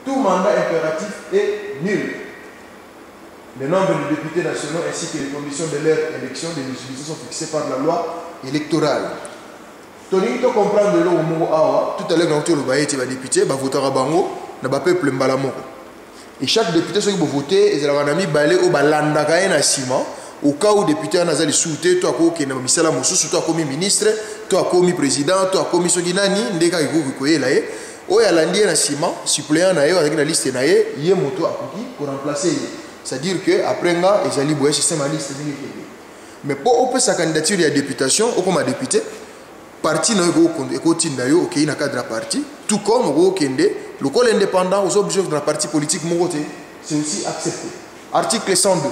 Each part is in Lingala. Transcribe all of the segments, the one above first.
Tout mandat impératif est nul. Le nombre de députés nationaux ainsi que les conditions de leur élection des élections sont fixées par la loi électorale. Tony, tu comprends de l'eau tout à l'heure, quand tu as député, va voter à Bango, n'a pas peuple mbalamoko. Et chaque député, ceux qui vont voter, ils ont mis balé au balandaka na ciment. Au cas où député a nazali souté, toi qui est misala mosusu, toi comme ministre, toi comme président, toi comme soginani, ndeka iko là o ya landi na ciment, suppléant na yo avec la liste na yé moto akoki pour remplacer. C'est-à-dire que après nga ezali boye système à liste ni kebe. Mais pour opé sa candidature ya députation, au comme député, parti na yo ko tinda yo OK na cadre parti, tout comme go kende, le col indépendant aux objectifs de la parti politique mon côté, c'est aussi accepté. Article 102.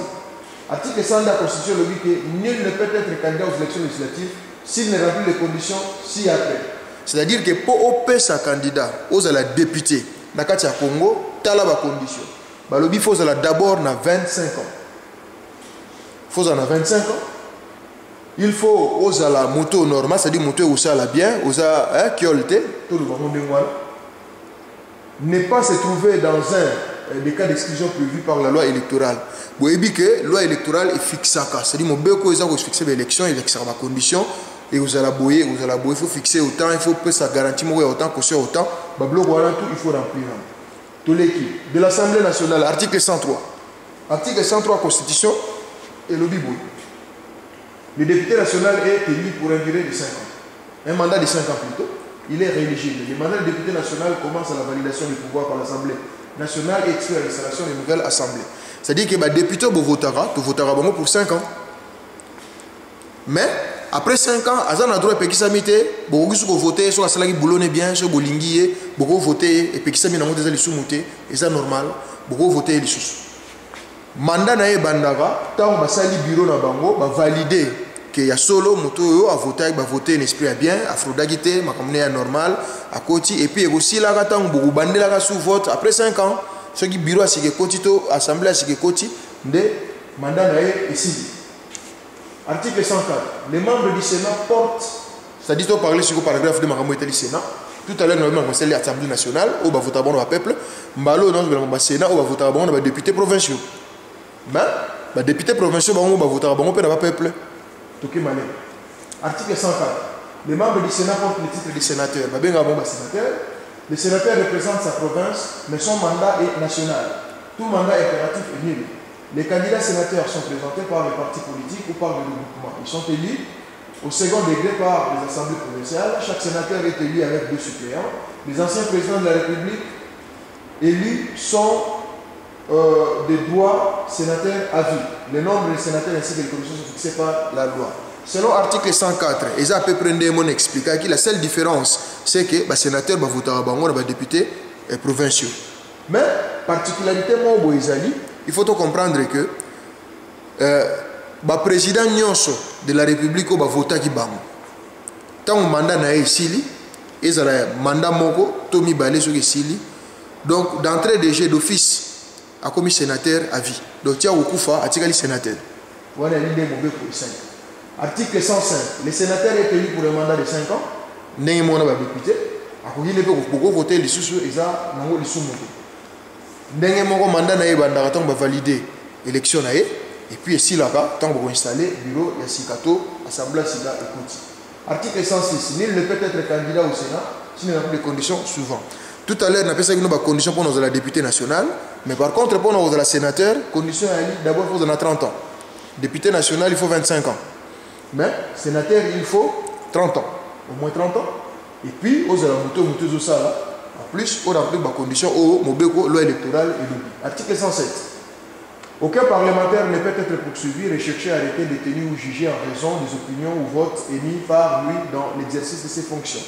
Article 100 de la Constitution le dit que nul ne peut être candidat aux élections législatives s'il ne remplit les conditions ci-après. C'est-à-dire que pour opérer sa candidat aux la député, dans le Congo, tu as la condition. Il faut d'abord 25 ans. Il faut 25 ans. Il faut aux la moto normale, c'est-à-dire moto où ça la bien, aux qui ont le tout le monde ne pas se trouver dans des cas d'exclusion prévus par la loi électorale. Vous voyez que la loi électorale est fixée. C'est-à-dire que vous fixez l'élection, il y a des conditions, et vous allez boyer, il faut fixer autant, il faut que ça garantit autant, caution autant, il faut remplir. Tous les qui de l'Assemblée nationale, article 103. Article 103 Constitution et le Bible. Le député national est élu pour une durée de 5 ans. Un mandat de 5 ans plutôt. Il est rééligible. Le mandat du député national commence à la validation du pouvoir par l'Assemblée nationale et expire à l'installation de nouvelles assemblées. C'est-à-dire que le député tu voteras pour 5 ans. Mais après 5 ans, il y a droit de voter, voter, soit ça boulonne bien, soit bolinguier, beaucoup voter, et puis ça n'a pas de sous-mouté, et ça normal, beaucoup voter les sous. Mandat na bandava, tant que ça bureau na bango, va valider que y a solo moto à voter, va voter un esprit bien, afrodagité, ma communauté normal, à côté, et puis aussi là quand beaucoup bandé là sous vote après 5 ans, ce qui bureau à ce que côté, assemblée à ce que côté, de mandat na ici. Article 104. Les membres du Sénat portent, c'est-à-dire qu'on parlait sur le paragraphe de Maramoueta du Sénat. Tout à l'heure, nous avons commencé l'Assemblée nationale, où on va voter pour le peuple. Mbalo, nous avons le Sénat, où on va voter pour les députés provinciaux. Mais, les députés provinciaux, on va voter pour le peuple. Article 104. Les membres du Sénat portent le titre de sénateur. Le sénateur représente sa province, mais son mandat est national. Tout mandat impératif est nul. Les candidats sénateurs sont présentés par les partis politiques ou par le regroupement. Ils sont élus au second degré par les assemblées provinciales. Chaque sénateur est élu avec 2 suppléants. Les anciens présidents de la République élus sont des droits sénateurs à vie. Le nombre de sénateurs ainsi que les commissions sont fixés par la loi. Selon l'article 104, et ça peut prendre mon expliquer que la seule différence, c'est que les sénateurs vont voter à Bango, les députés provinciaux. Mais, particularité, moi, il faut comprendre que le président de la République va voter qui bango. Tant que mandat na ici, et ça mandat moko Tomi Balé sur ici. Donc d'entrée de jeu d'office a commis sénateur à vie. Donc tiens au Koufa a tiré sénateur. Voilà l'idée mauvais pour 5. Article 105. Les sénateurs est élu pour un mandat de 5 ans. N'est mon député. A cause de beaucoup voter les sous et ça nango les sous moto. Ndenge moko mandat na yebanda tant ba valider élection na et puis ici là-bas tant qu'on installer bureau ya sikato assemblée sika écoute. Article 106 nul ne peut être candidat au Sénat s'il n'y a pas de conditions suivantes. Tout à l'heure on a pensé que nous avons conditions pour nous la députée nationale, mais par contre pour nous la sénateur condition d'abord il faut 30 ans. Député national il faut 25 ans. Mais sénateur il faut 30 ans, au moins 30 ans. Et puis aux moto ça là. En plus, on a pris des conditions au Mobeko, loi électorale et lobby. Article 107. Aucun parlementaire ne peut être poursuivi, recherché, arrêté, détenu ou jugé en raison des opinions ou votes émis par lui dans l'exercice de ses fonctions.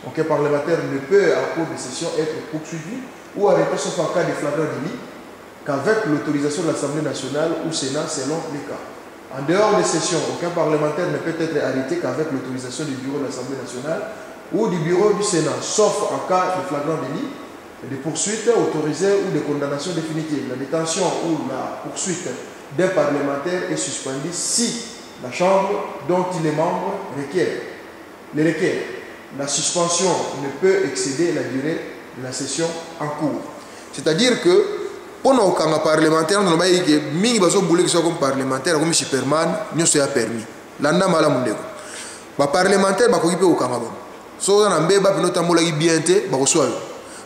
Aucun parlementaire ne peut, en cours de session, être poursuivi ou arrêté sauf en cas de flagrant délit qu'avec l'autorisation de l'Assemblée nationale ou Sénat selon les cas. En dehors des sessions, aucun parlementaire ne peut être arrêté qu'avec l'autorisation du bureau de l'Assemblée nationale ou du bureau du Sénat, sauf en cas de flagrant délit, de poursuites autorisées ou de condamnation définitive. La détention ou la poursuite d'un parlementaire est suspendue si la Chambre dont il est membre les requiert. La suspension ne peut excéder la durée la session en cours. C'est-à-dire que pour nos camps parlementaires, nous avons dit que mingi baso boulé qui soit comme parlementaire, comme Superman, nous sommes permis. Landa mala mundeko. Ba parlementaire ba kokipe au camp. So on a mbeba pino tambola ki bienté ba kosoyo.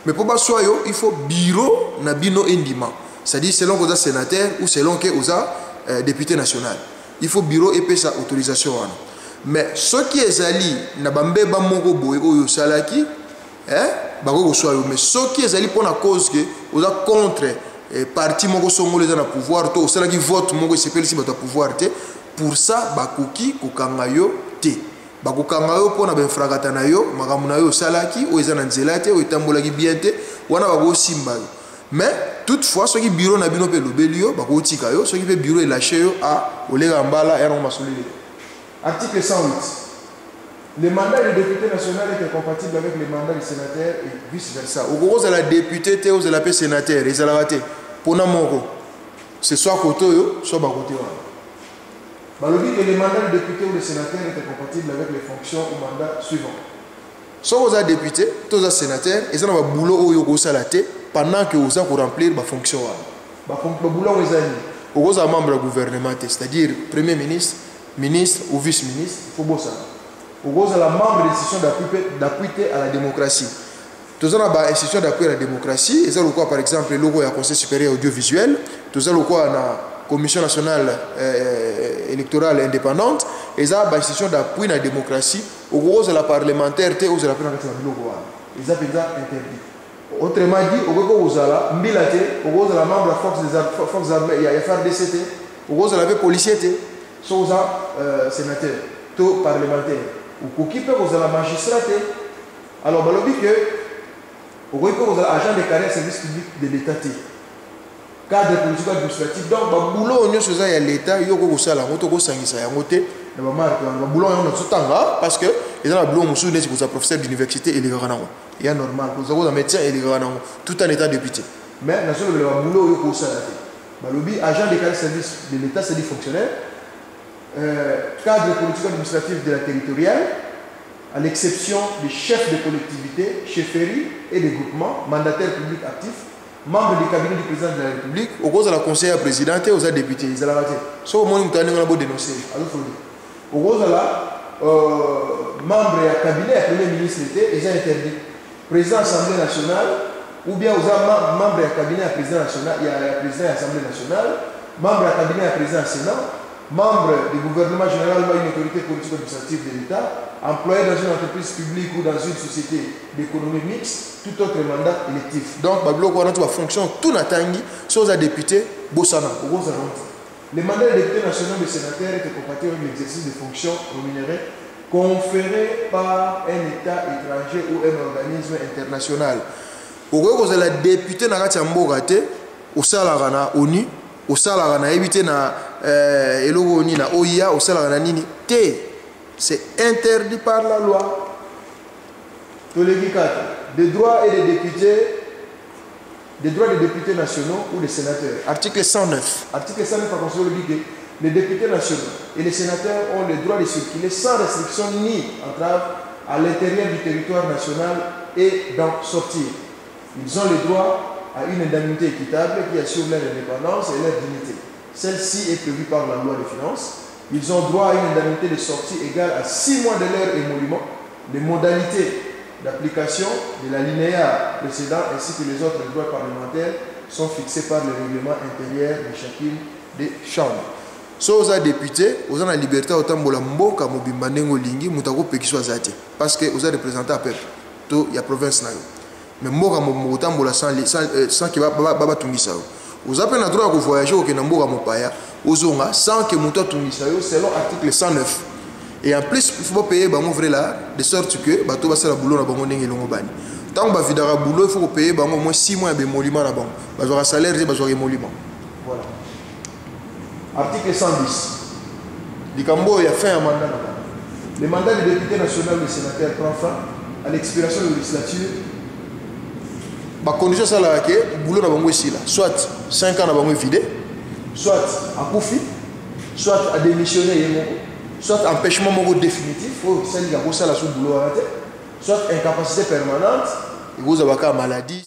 Mais pour basoyo, il faut bureau na bino indima. C'est-à-dire selon que vous êtes sénateur ou selon que vous êtes député national. Il faut bureau et sa autorisation. Mais ce qui est ali na bambe ba moko boy oyo salaki bako soyo, mais ce qui est ali pour la cause que vous êtes contre parti moko songolo za na pouvoir to salaki vote moko sepeli si bato pouvoir te pour ça bakoki kokanga yo te bakokanga yo pona ben fragata na yo makamu na yo salaki o eza na nzela te o etambolaki bien te wana bako simba yo. Mais toutefois ce qui bureau na bino pe lobeli yo bako tika yo, ce qui pe bureau lâché yo a olega mbala ya no masolele. Article 108. Le mandat du député national est compatible avec le mandat du sénateur et vice-versa. Au gros, la député, vous avez la sénateur, et ça l'a raté. Pour nous, c'est soit côté, soit bas côté. Le dit que le mandat du député ou du sénateur est compatible avec les fonctions au mandat suivant. Soit vous avez député, vous avez sénateur, et ça va boulot où vous avez la tête pendant que vous avez remplir la fonction. Le boulot vous avez membre du gouvernement, c'est-à-dire premier ministre, ministre ou vice-ministre, il faut bosser. Vous avez la membre de l'institution d'appui à la démocratie. Nous avons une institution d'appui à la démocratie. Et ça, par exemple, le logo du Conseil supérieur audiovisuel. Nous avons la Commission nationale électorale indépendante. Et ça, une institution d'appui à la démocratie. Vous avez la parlementaire, vous avez la logo. Ils ont interdit. Autrement dit, vous avez la membre de la force armée, il y a FRDC, vous avez la policier, vous avez sénateur, tout parlementaire. Ou qui peut vous avez la magistrat. Alors, on dit que vous avez l'agent de carrière service public de l'État. Cadre politique administratif. Donc, le boulot, il y a l'État, il y a parce que il y a un boulot professeur d'université et les il y a normal, vous avez un médecin et les tout en état député. Mais le boulot, il y a agent de carrière service de l'État, c'est des fonctionnaires. Cadre politique administratif de la territoriale, à l'exception des chefs de collectivité, chefferies et des groupements, mandataires publics actifs, membres du cabinet du président de la République, au cause de la conseillère présidente et aux députés. Ils ont raté. Sauf au moment où nous avons dénoncé. Au cause de la membre du cabinet du premier ministre, ils ont interdit. Président de l'Assemblée nationale, ou bien aux membres du cabinet du président national, il y a le président de l'Assemblée nationale, membre du cabinet du président du Sénat, membre du gouvernement général ou une autorité politique administrative de l'État, employé dans une entreprise publique ou dans une société d'économie mixte, tout autre mandat électif. Donc, la fonction, tout n'attendit, soit aux députés, Bossana. Le mandat de député national et de sénateur est compatible avec l'exercice des fonctions rémunérées conférées par un État étranger ou un organisme international. Au cas où vous avez député dans au salaire ONU, au salaire évité na elogoni na OIA, au salaire nini té. C'est interdit par la loi. Des droits et des députés, des droits des députés nationaux ou des sénateurs. Article 109. Article 109 par contre dit que les députés nationaux et les sénateurs ont le droit de circuler sans restriction ni entrave à l'intérieur du territoire national et d'en sortir. Ils ont le droit à une indemnité équitable qui assure leur indépendance et leur dignité. Celle-ci est prévue par la loi des finances. Ils ont droit à une indemnité de sortie égale à 6 mois de leur émolument. Les modalités d'application de l'alinéa précédent ainsi que les autres droits parlementaires sont fixés par le règlement intérieur de chacune des chambres. So aux députés, aux la liberté autant de mboka mobimba nengo lingi mutako pekiswa zate parce que aux représentés à peuple to ya province na yo. Mais mboka mobimba mbola sans que baba tungisa yo. Vous avez le droit de voyager au Kenamboura Mopaya, aux Onga, sans que Mouta Tungisayo, selon l'article 109. Et en plus, il faut payer là, de sorte que bateau va se la boulot na bango ndenge longo bani. Tant que vidara boulot, il faut payer bango au moins 6 mois de monument na bango. Bazoura salaire et bazoura monument. Voilà. Article 110. Likambo il y a fait un mandat. Le mandat du député national et sénateur prend fin à l'expiration de la législature. La condition c'est que le boulot na bango ici là, soit 5 ans na bango vidé, soit à Koufi, soit à démissionner, soit empêchement définitif, faut ça la boulot soit incapacité permanente et vous avez une maladie.